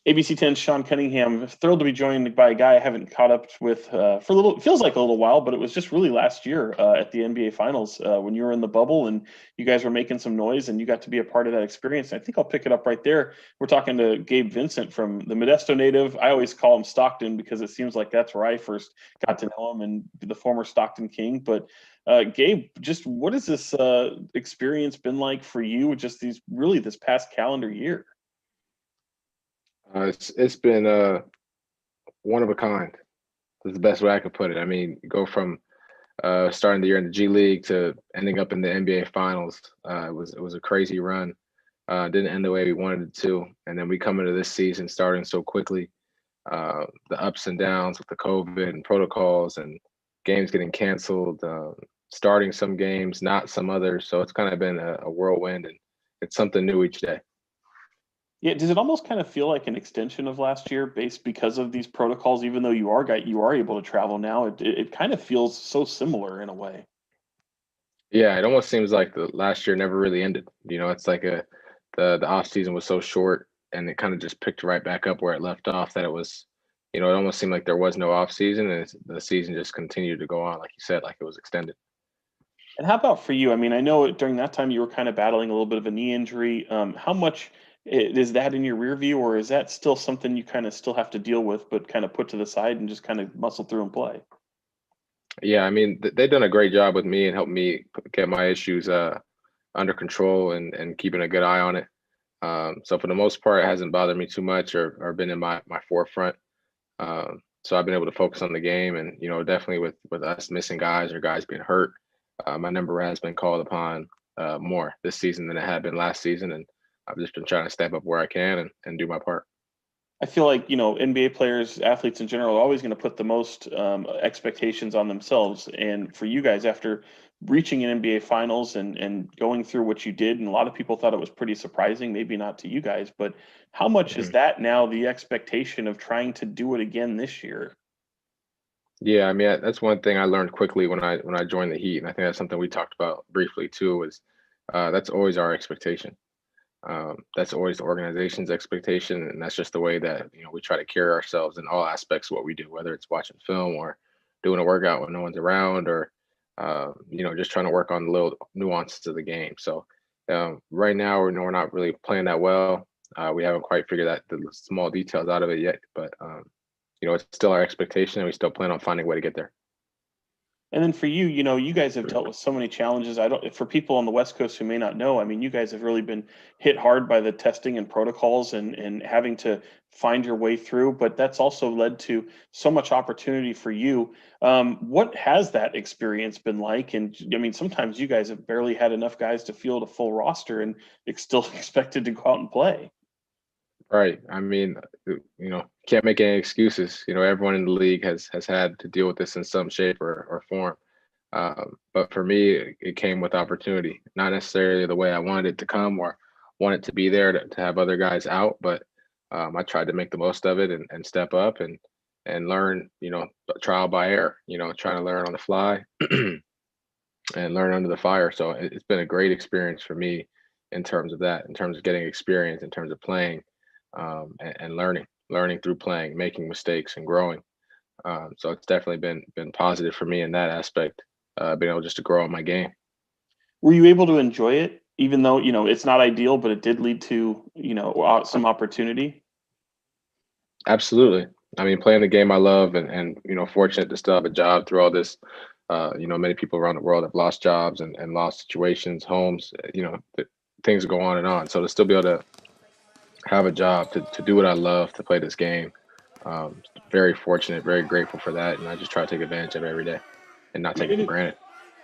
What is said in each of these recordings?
ABC 10's Sean Cunningham. Thrilled to be joined by a guy I haven't caught up with for a little. It feels like a little while, but it was just really last year at the NBA Finals when you were in the bubble and you guys were making some noise, and you got to be a part of that experience. And I think I'll pick it up right there. We're talking to Gabe Vincent from the Modesto native. I always call him Stockton because it seems like that's where I first got to know him, and the former Stockton King. But Gabe, just what has this experience been like for you? Just this past calendar year. It's been one of a kind. That's the best way I could put it. I mean, go from starting the year in the G League to ending up in the NBA Finals. It was a crazy run. Didn't end the way we wanted it to, and then we come into this season starting so quickly. The ups and downs with the COVID and protocols and games getting canceled, starting some games, not some others. So it's kind of been a whirlwind, and it's something new each day. Yeah, does it almost kind of feel like an extension of last year, based because of these protocols? Even though you are able to travel now, it kind of feels so similar in a way. Yeah, it almost seems like the last year never really ended. It's like the off season was so short and it kind of just picked right back up where it left off that it almost seemed like there was no off season and the season just continued to go on, like you said, like it was extended. And how about for you? I mean, I know during that time you were kind of battling a little bit of a knee injury. How much is that in your rear view, or is that still something you kind of still have to deal with, but kind of put to the side and just kind of muscle through and play? Yeah, I mean, they've done a great job with me and helped me get my issues under control and keeping a good eye on it. So for the most part, it hasn't bothered me too much or been in my forefront. So I've been able to focus on the game, and definitely with us missing guys or guys being hurt, my number has been called upon more this season than it had been last season, and I've just been trying to step up where I can and do my part. I feel like NBA players, athletes in general, are always going to put the most expectations on themselves. And for you guys, after reaching an NBA Finals and going through what you did, and a lot of people thought it was pretty surprising, maybe not to you guys, but how much is Mhm. that now the expectation of trying to do it again this year? Yeah, I mean that's one thing I learned quickly when I joined the Heat, and I think that's something we talked about briefly too. Was that's always our expectation. That's always the organization's expectation, and that's just the way that we try to carry ourselves in all aspects of what we do, whether it's watching film or doing a workout when no one's around, or just trying to work on the little nuances of the game. So right now, we're not really playing that well. We haven't quite figured out the small details out of it yet, but it's still our expectation, and we still plan on finding a way to get there. And then for you, you guys have dealt with so many challenges. I don't, for people on the West Coast who may not know, I mean, you guys have really been hit hard by the testing and protocols and having to find your way through. But that's also led to so much opportunity for you. What has that experience been like? And I mean, sometimes you guys have barely had enough guys to field a full roster and it's still expected to go out and play. Right. I mean, can't make any excuses. Everyone in the league has had to deal with this in some shape or form. But for me, it came with opportunity, not necessarily the way I wanted it to come or wanted to be there to have other guys out, but I tried to make the most of it and step up and learn, trial by error, trying to learn on the fly and learn under the fire. So it's been a great experience for me in terms of that, in terms of getting experience, in terms of playing and learning through playing, making mistakes and growing. So it's definitely been positive for me in that aspect, being able just to grow on my game. Were you able to enjoy it, even though, it's not ideal, but it did lead to, some opportunity? Absolutely. I mean, playing the game I love and fortunate to still have a job through all this. Many people around the world have lost jobs and lost situations, homes, things go on and on. So to still be able to have a job, to do what I love, to play this game, very fortunate, very grateful for that. And I just try to take advantage of it every day and not take it for It, granted.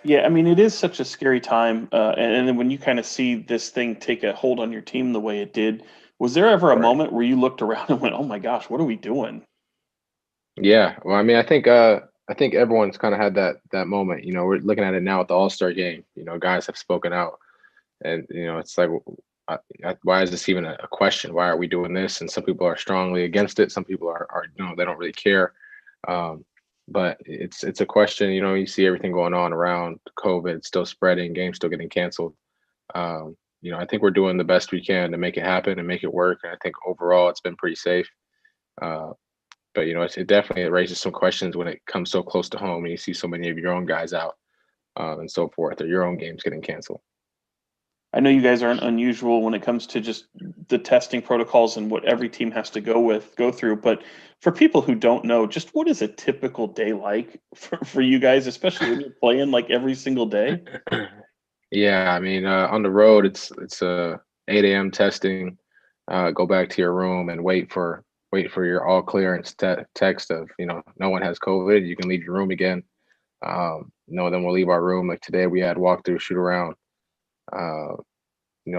Yeah, I mean, it is such a scary time, and then when you kind of see this thing take a hold on your team the way it did, was there ever a Right. moment where you looked around and went, "Oh my gosh, what are we doing?" Yeah. Well, I mean, I think everyone's kind of had that moment. We're looking at it now with the All-Star game. Guys have spoken out, and it's like, why is this even a question? Why are we doing this? And some people are strongly against it. Some people are they don't really care. Um, but it's a question. You see everything going on around COVID, still spreading, games still getting canceled. I think we're doing the best we can to make it happen and make it work. And I think overall it's been pretty safe. Uh, but it definitely raises some questions when it comes so close to home and you see so many of your own guys out and so forth, or your own games getting canceled. I know you guys aren't unusual when it comes to just the testing protocols and what every team has to go through. But for people who don't know, just what is a typical day like for you guys, especially when you're playing like every single day? Yeah, I mean, on the road, it's 8 a.m. testing. Go back to your room and wait for your all clearance text of no one has COVID. You can leave your room again. Then we'll leave our room. Like today, we had walkthrough, shoot around. Uh,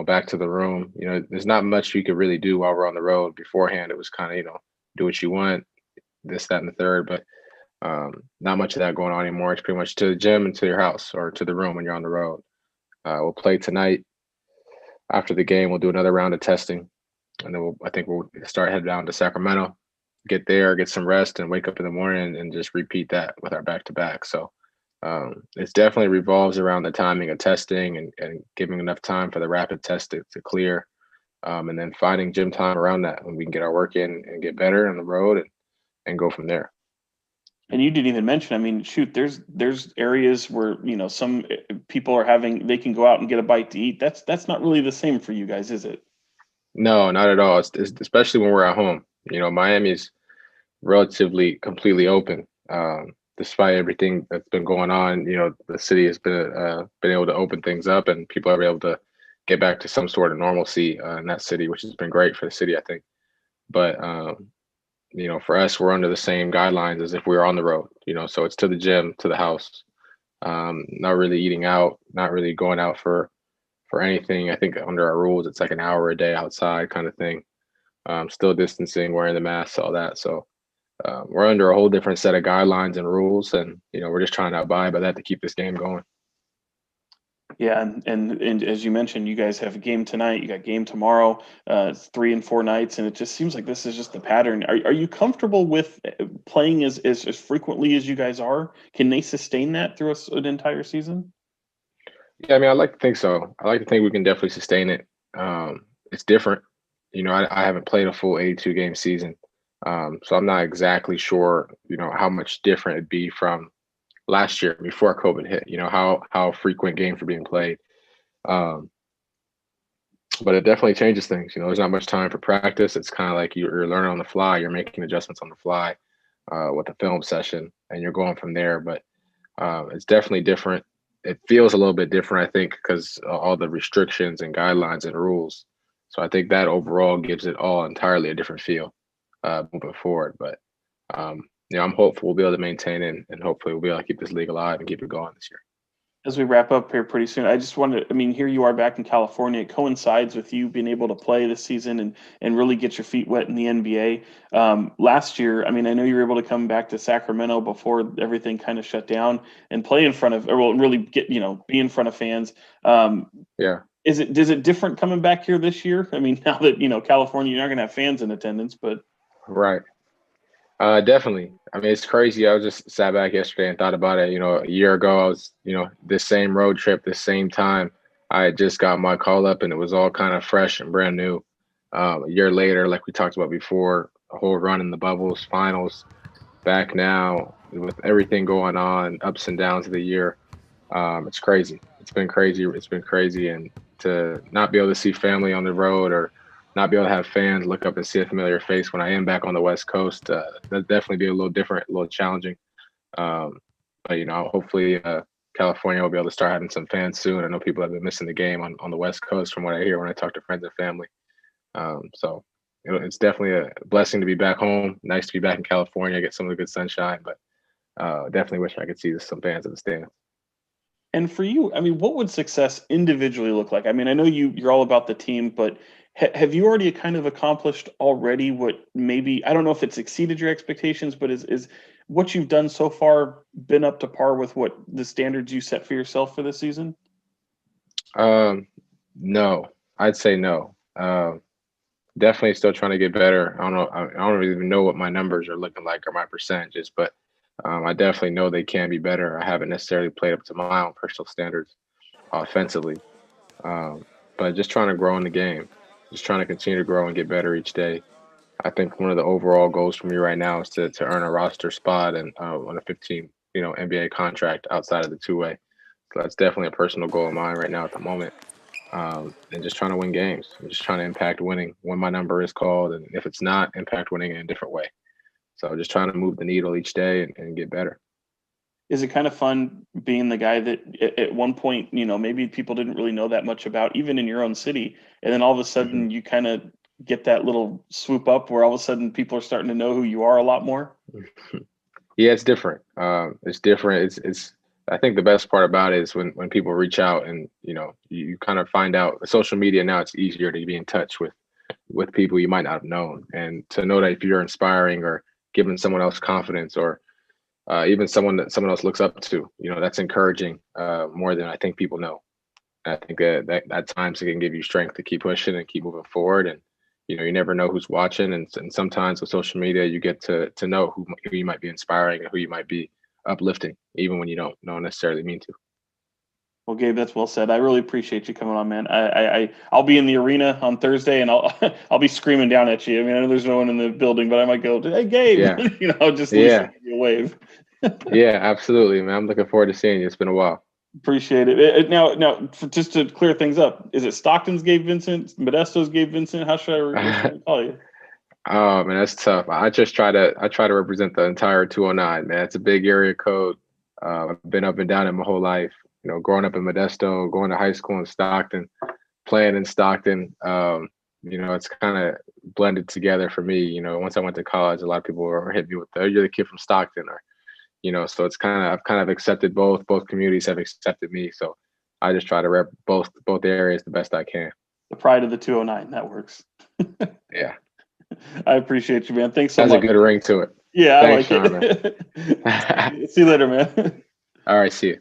back to the room. There's not much you could really do while we're on the road. Beforehand, it was kind of do what you want, this, that, and the third. But not much of that going on anymore. It's pretty much to the gym and to your house or to the room when you're on the road. We'll play tonight. After the game, we'll do another round of testing, and then I think we'll start head down to Sacramento, get there, get some rest, and wake up in the morning and just repeat that with our back-to-back. So it's definitely revolves around the timing of testing and giving enough time for the rapid test to clear, and then finding gym time around that when we can get our work in and get better on the road and go from there. And you didn't even mention, I mean, shoot, there's areas where, some people they can go out and get a bite to eat. That's not really the same for you guys, is it? No, not at all. It's especially when we're at home. Miami's relatively completely open. Despite everything that's been going on, the city has been able to open things up, and people are able to get back to some sort of normalcy in that city, which has been great for the city, I think. But for us, we're under the same guidelines as if we were on the road. So it's to the gym, to the house. Not really eating out, not really going out for anything. I think under our rules, it's like an hour a day outside kind of thing. Still distancing, wearing the masks, all that. So we're under a whole different set of guidelines and rules, and we're just trying to abide by that to keep this game going. Yeah, and as you mentioned, you guys have a game tonight. You got game tomorrow. It's 3 and 4 nights, and it just seems like this is just the pattern. Are you comfortable with playing as frequently as you guys are? Can they sustain that through an entire season? Yeah, I mean, I like to think so. I like to think we can definitely sustain it. It's different. I haven't played a full 82 game season, so I'm not exactly sure, how much different it'd be from last year before COVID hit. How frequent games are being played. Um, but it definitely changes things. There's not much time for practice. It's kind of like you're learning on the fly. You're making adjustments on the fly with the film session, and you're going from there. But it's definitely different. It feels a little bit different, I think, because all the restrictions and guidelines and rules. So I think that overall gives it all entirely a different feel moving forward. But I'm hopeful we'll be able to maintain it, and hopefully we'll be able to keep this league alive and keep it going this year. As we wrap up here pretty soon, I just wanted, I mean, here you are back in California. It coincides with you being able to play this season and really get your feet wet in the NBA. Last year, I mean, I know you were able to come back to Sacramento before everything kind of shut down and play in front of, or well, really get, be in front of fans. Yeah. Is it different coming back here this year? I mean, now that, California, you're not going to have fans in attendance, but. Right. Definitely. I mean, it's crazy. I was just sat back yesterday and thought about it. A year ago, I was, this same road trip, this same time, I had just got my call up and it was all kind of fresh and brand new. A year later, like we talked about before, a whole run in the bubbles, finals, back now with everything going on, ups and downs of the year. It's crazy. It's been crazy. It's been crazy. And to not be able to see family on the road or not be able to have fans look up and see a familiar face when I am back on the West Coast, that'd definitely be a little different, a little challenging. But hopefully California will be able to start having some fans soon. I know people have been missing the game on the West Coast from what I hear when I talk to friends and family. So it's definitely a blessing to be back home. Nice to be back in California, get some of the good sunshine, but definitely wish I could see some fans in the stands. And for you, I mean, what would success individually look like? I mean, I know you're all about the team, but have you already kind of accomplished already what maybe, I don't know if it's exceeded your expectations, but is what you've done so far been up to par with what the standards you set for yourself for this season? No, I'd say no. Definitely still trying to get better. I don't know. I don't even know what my numbers are looking like or my percentages, but I definitely know they can be better. I haven't necessarily played up to my own personal standards offensively. But but just trying to grow in the game, just trying to continue to grow and get better each day. I think one of the overall goals for me right now is to earn a roster spot and on a 15 NBA contract outside of the two-way. So that's definitely a personal goal of mine right now at the moment. And just trying to win games. I'm just trying to impact winning when my number is called, and if it's not, impact winning in a different way. So just trying to move the needle each day and get better. Is it kind of fun being the guy that at one point, maybe people didn't really know that much about, even in your own city, and then all of a sudden you kind of get that little swoop up where all of a sudden people are starting to know who you are a lot more? Yeah, it's different. It's different. It's. I think the best part about it is when people reach out and you kind of find out. Social media now, it's easier to be in touch with people you might not have known, and to know that if you're inspiring or giving someone else confidence, or even someone that someone else looks up to, that's encouraging more than I think people know. And I think that at times it can give you strength to keep pushing and keep moving forward. And you never know who's watching, and sometimes with social media you get to know who you might be inspiring and who you might be uplifting, even when you don't necessarily mean to. Well, Gabe, that's well said. I really appreciate you coming on, man. I'll be in the arena on Thursday, and I'll be screaming down at you. I mean, I know there's no one in the building, but I might go, "Hey, Gabe!" Yeah. Just Yeah. give you a wave. Yeah, absolutely, man. I'm looking forward to seeing you. It's been a while. Appreciate it. Now, just to clear things up, is it Stockton's Gabe Vincent, Modesto's Gabe Vincent? How should I call you? Oh man, that's tough. I try to represent the entire 209, man. It's a big area code. I've been up and down it my whole life. Growing up in Modesto, going to high school in Stockton, playing in Stockton. It's kind of blended together for me. Once I went to college, a lot of people were hitting me with, "Oh, you're the kid from Stockton," or so it's I've kind of accepted both. Both communities have accepted me, so I just try to rep both areas the best I can. The pride of the 209. That works. Yeah. I appreciate you, man. Thanks so much. Has a good ring to it. Yeah, Thanks, I like Sean, it. See you later, man. All right, see you.